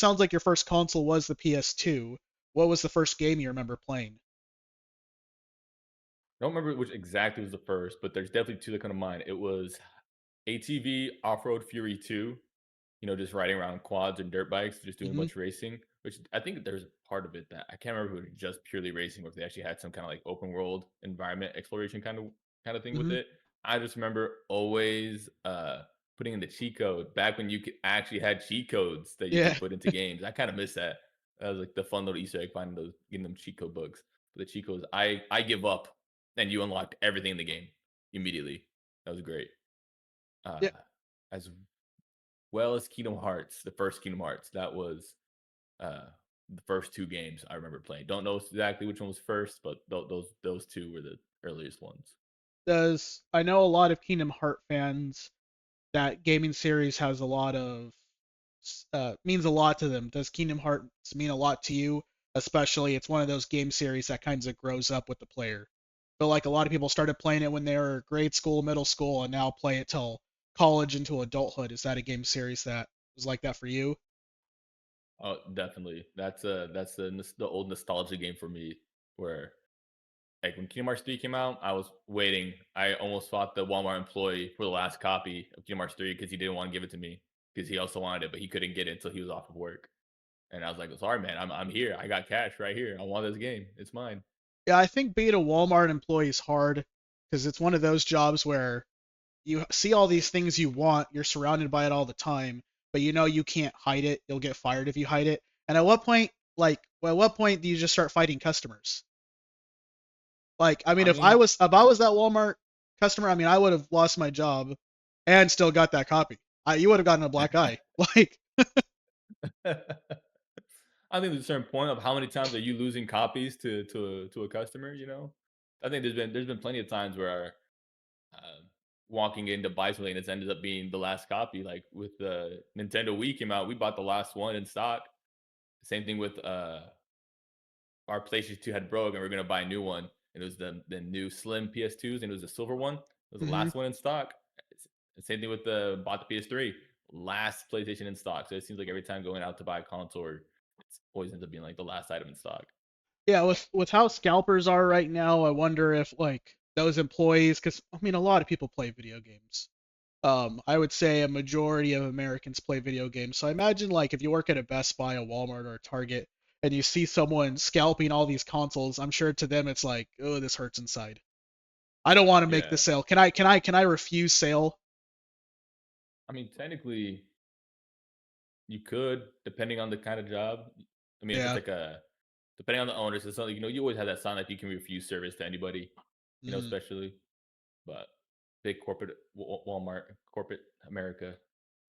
sounds like your first console was the PS2. What was the first game you remember playing? I don't remember which exactly was the first, but there's definitely two that come to mind. It was ATV Off Road Fury 2, just riding around quads and dirt bikes, just doing a Hmm. bunch of racing, which I think there's a part of it that I can't remember if it was just purely racing or if they actually had some kind of like open world environment exploration kind of thing with Hmm. it. I just remember always putting in the cheat code back when you could actually had cheat codes that you Yeah. could put into games. I kind of miss that. That was like the fun little Easter egg finding those getting them cheat code bugs. But the cheat codes, I give up, and you unlocked everything in the game immediately. That was great. Yeah. Uh, as well as Kingdom Hearts, the first Kingdom Hearts. That was uh, the first two games I remember playing. Don't know exactly which one was first, but those two were the earliest ones. Does I know a lot of Kingdom Heart fans that gaming series has a lot of means a lot to them. Does Kingdom Hearts mean a lot to you? Especially, it's one of those game series that kind of grows up with the player. But like a lot of people started playing it when they were grade school, middle school, and now play it till college into adulthood. Is that a game series that was like that for you? Oh, definitely. That's the old nostalgia game for me. Where like when Kingdom Hearts 3 came out, I was waiting. I almost fought the Walmart employee for the last copy of Kingdom Hearts 3 because he didn't want to give it to me because he also wanted it, but he couldn't get it until he was off of work. And I was like, "Sorry, man. I'm here. I got cash right here. I want this game. It's mine." Yeah, I think being a Walmart employee is hard because it's one of those jobs where you see all these things you want, you're surrounded by it all the time, but you know you can't hide it. You'll get fired if you hide it. And at what point, at what point do you just start fighting customers? Like, I mean, I mean, if I was that Walmart customer, I mean, I would have lost my job and still got that copy. You would have gotten a black eye. Like, I think there's a certain point of how many times are you losing copies to a customer. I think there's been plenty of times where uh, walking in to buy something and it's ended up being the last copy. Like with the Nintendo Wii came out, we bought the last one in stock. Same thing with our PlayStation 2 had broke and we are gonna buy a new one. And it was the new slim PS2s and it was the silver one. It was the mhm. last one in stock. Same thing with the bought the PS3, last PlayStation in stock. So it seems like every time going out to buy a console, it's always ends up being like the last item in stock. Yeah, with how scalpers are right now, I wonder if like those employees, because I mean, a lot of people play video games. I would say a majority of Americans play video games. So I imagine like if you work at a Best Buy, a Walmart, or a Target, and you see someone scalping all these consoles, I'm sure to them it's like, oh, this hurts inside. I don't want to make Yeah. this sale. Can I refuse sale? I mean, technically, you could, depending on the kind of job. I mean, if it's Yeah. like depending on the owners, it's something, you always have that sign like you can refuse service to anybody, Mm, especially. But big corporate Walmart, corporate America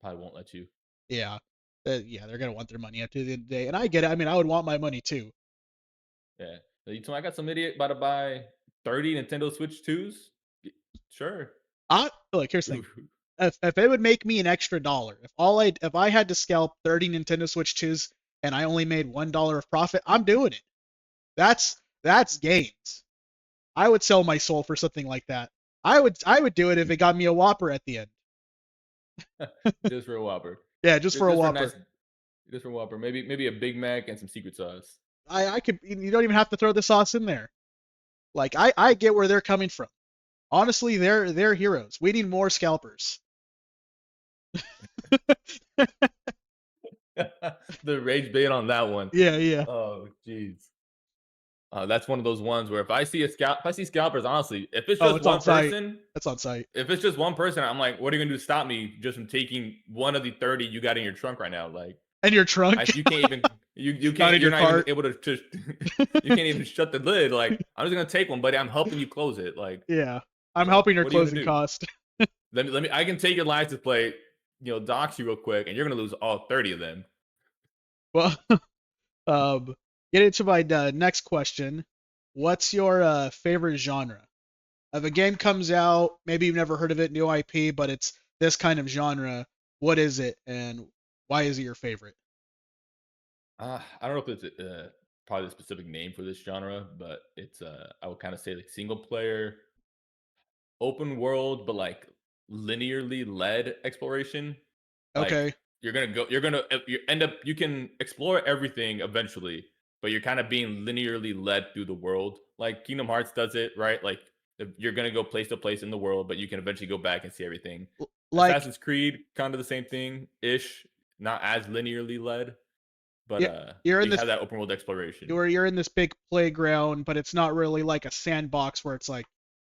probably won't let you. yeah. Yeah, they're gonna want their money at the end of the day, and I get it. I mean, I would want my money too. Yeah. So you told me I got some idiot about to buy 30 Nintendo Switch 2s? Sure. I look. Here's the thing. If it would make me an extra dollar, if I had to scalp 30 Nintendo Switch 2s and I only made $1 of profit, I'm doing it. That's gains. I would sell my soul for something like that. I would do it if it got me a Whopper at the end. Just for a Whopper. Yeah, just for a Just for a nice, Whopper. just for a Whopper. Maybe a Big Mac and some secret sauce. I could you don't even have to throw the sauce in there. Like I get where they're coming from. Honestly, they're heroes. We need more scalpers. The rage bait on that one. Yeah, yeah. Oh, jeez. That's one of those ones where if I see scalpers, honestly, if it's Oh, just it's on one site. person, That's on site. I'm like, what are you gonna do to stop me just from taking one of the 30 you got in your trunk right now? Like, And your trunk, you can't even not in you're your not even cart. able to just you can't even shut the lid. Like, I'm just gonna take one, buddy. I'm helping you close it. Like, Yeah, I'm helping your what are you gonna closing do? cost. Let me. I can take your license plate, dox you real quick, and you're gonna lose all 30 of them. Well, um, get into my next question. What's your favorite genre? If a game comes out, maybe you've never heard of it, new IP, but it's this kind of genre. What is it, and why is it your favorite? I don't know if it's probably the specific name for this genre, but it's I would kind of say like single player, open world, but like linearly led exploration. Like Okay. you end up you can explore everything eventually, but you're kind of being linearly led through the world. Like Kingdom Hearts does it, right? Like you're gonna go place to place in the world, but you can eventually go back and see everything. Like Assassin's Creed, kind of the same thing ish, not as linearly led, but yeah, you're in you this have that open world exploration. you're in this big playground, but it's not really like a sandbox where it's like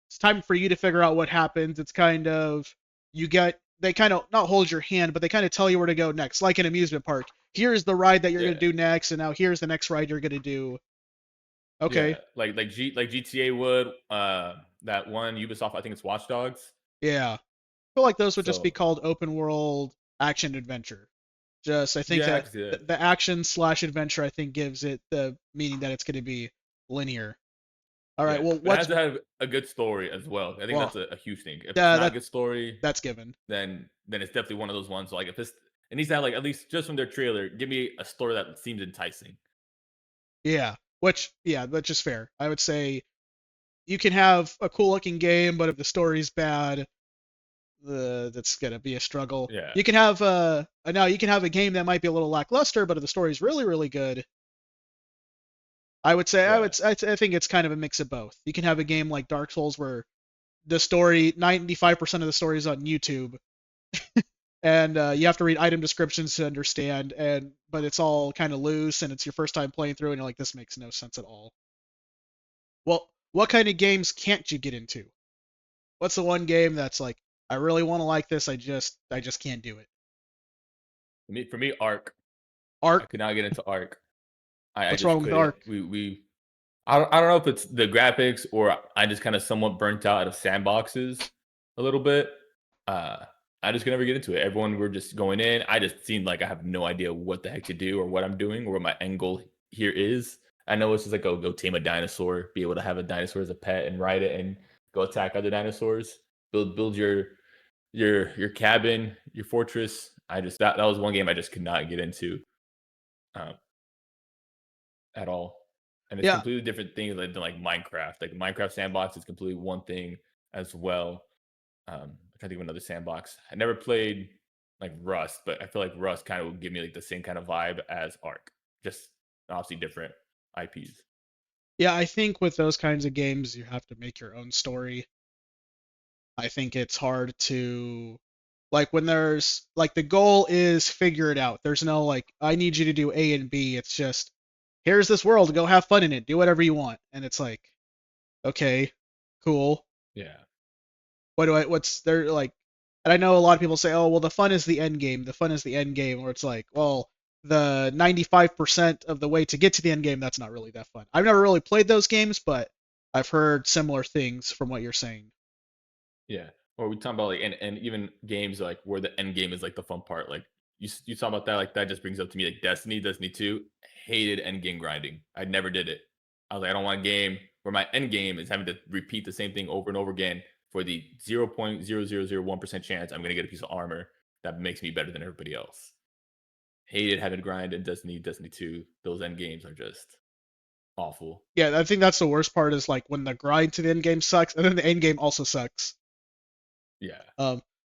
it's time for you to figure out what happens. It's kind of you get they kind of not hold your hand, but they kind of tell you where to go next, like an amusement park. Here's the ride that you're gonna Yeah, do next, and now here's the next ride you're gonna do. yeah, Okay, like GTA would. That one Ubisoft, I think it's Watch Dogs. yeah, I feel like those would just be So called open world action adventure. Just I think yeah, I that can see it. the action slash adventure I think gives it the meaning that it's gonna be linear. All right, Yeah, well but it what's has to have a good story as well. I think well that's a huge thing. If it's not a that good story, that's given. then it's definitely one of those ones. Like if it's it needs to have like at least just from their trailer, give me a story that seems enticing. Yeah, which yeah, that's just fair. I would say you can have a cool looking game, but if the story's bad, that's gonna be a struggle. Yeah, You can have now you can have a game that might be a little lackluster, but if the story's really good, I would say yeah. I think it's kind of a mix of both. You can have a game like Dark Souls where the story 95% of the story is on YouTube, and you have to read item descriptions to understand, and but it's all kind of loose, and it's your first time playing through, and you're like, this makes no sense at all. Well, what kind of games can't you get into? What's the one game that's like, I really want to like this, I just can't do it. For me, Arc. I Arc, could not get into Arc. I what's just wrong with couldn't. Arc? We I don't know if it's the graphics or I just kind of somewhat burnt out of sandboxes a little bit. Uh, I just could never get into it. Everyone were just going in. I just seemed like I have no idea what the heck to do or what I'm doing or what my end goal here is. I know it's just like go tame a dinosaur, be able to have a dinosaur as a pet and ride it and go attack other dinosaurs. Build your cabin, your fortress. I just that was one game I just could not get into. Um, at all. And it's Yeah, completely different things than like Minecraft. Like Minecraft sandbox is completely one thing as well. I can't think of another sandbox. I never played like Rust, but I feel like Rust kind of would give me like the same kind of vibe as Ark. Just obviously different IPs. yeah, I think with those kinds of games, you have to make your own story. I think it's hard to like when there's like the goal is figure it out. There's no like I need you to do A and B. It's just here's this world, go have fun in it, do whatever you want. And it's like, okay, cool. Yeah. What's there like and I know a lot of people say, "Oh, well the fun is the end game. The fun is the end game." Where it's like, "Well, the 95% of the way to get to the end game, that's not really that fun." I've never really played those games, but I've heard similar things from what you're saying. Yeah. Or we talk about like and even games like where the end game is like the fun part. Like you talk about that, like that just brings up to me like Destiny 2, hated end game grinding. I never did it. I was like, I don't want a game where my end game is having to repeat the same thing over and over again for the 0.0001% chance I'm gonna get a piece of armor that makes me better than everybody else. Hated having to grind in Destiny 2. Those end games are just awful. Yeah, I think that's the worst part is like when the grind to the end game sucks, and then the end game also sucks. Yeah.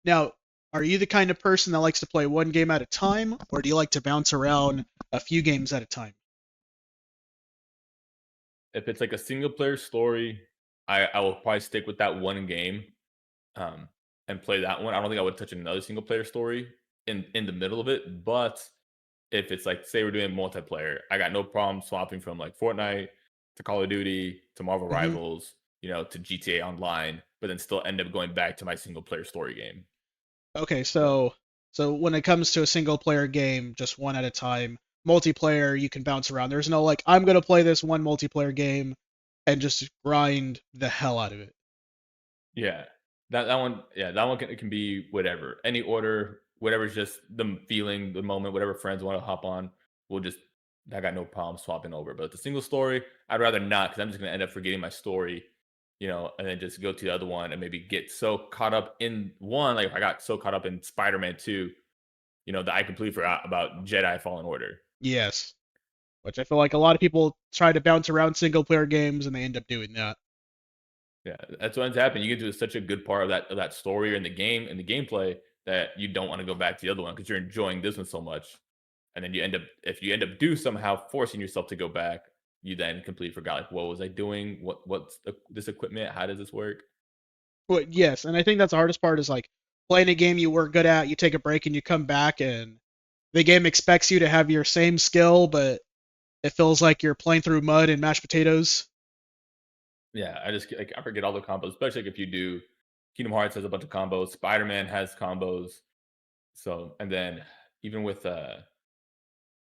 Now, are you the kind of person that likes to play one game at a time, or do you like to bounce around a few games at a time? If it's like a single player story, I will probably stick with that one game um, and play that one. I don't think I would touch another single player story in the middle of it. But if it's like, say, we're doing multiplayer, I got no problem swapping from like Fortnite to Call of Duty to Marvel Hmm. Rivals, to GTA Online, but then still end up going back to my single player story game. Okay, So so when it comes to a single player game, just one at a time. Multiplayer, you can bounce around. There's no like I'm gonna play this one multiplayer game and just grind the hell out of it. yeah, that one can be whatever, any order, whatever's just the feeling, the moment, whatever friends want to hop on. We'll just I got no problem swapping over. But the single story, I'd rather not because I'm just gonna end up forgetting my story, and then just go to the other one and maybe get so caught up in one. Like if I got so caught up in Spider-Man 2, that I completely forgot about Jedi Fallen Order. Yes, which I feel like a lot of people try to bounce around single player games and they end up doing that. Yeah, that's what ends up happening. You get to such a good part of that story or in the game and the gameplay that you don't want to go back to the other one because you're enjoying this one so much. And then you end up if you end up do somehow forcing yourself to go back, you then completely forgot like what was I doing? This equipment? How does this work? But yes, and I think that's the hardest part is like playing a game you were good at, you take a break and you come back and the game expects you to have your same skill, but it feels like you're playing through mud and mashed potatoes. Yeah, I just like I forget all the combos, especially like if you do Kingdom Hearts has a bunch of combos, Spider-Man has combos. So and then even with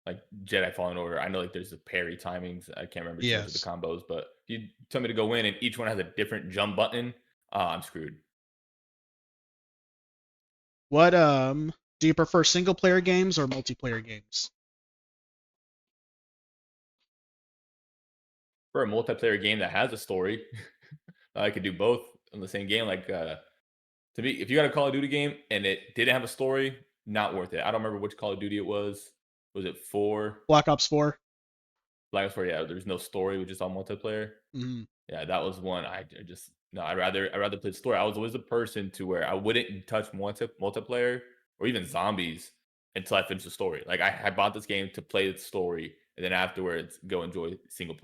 like Jedi Fallen Order, I know like there's the parry timings. I can't remember too much of the Yes. combos, but if you tell me to go in and each one has a different jump button, I'm screwed. What do you prefer single player games or multiplayer games? For a multiplayer game that has a story, I could do both in the same game. Like to me, if you got a Call of Duty game and it didn't have a story, not worth it. I don't remember which Call of Duty it was. Was it 4? Black Ops 4. Black Ops 4, yeah, there's no story, which is all multiplayer. Mm. Yeah, that was one I just no, I'd rather play the story. I was always the person to where I wouldn't touch multiplayer or even zombies until I finished the story. Like I bought this game to play the story and then afterwards go enjoy single player.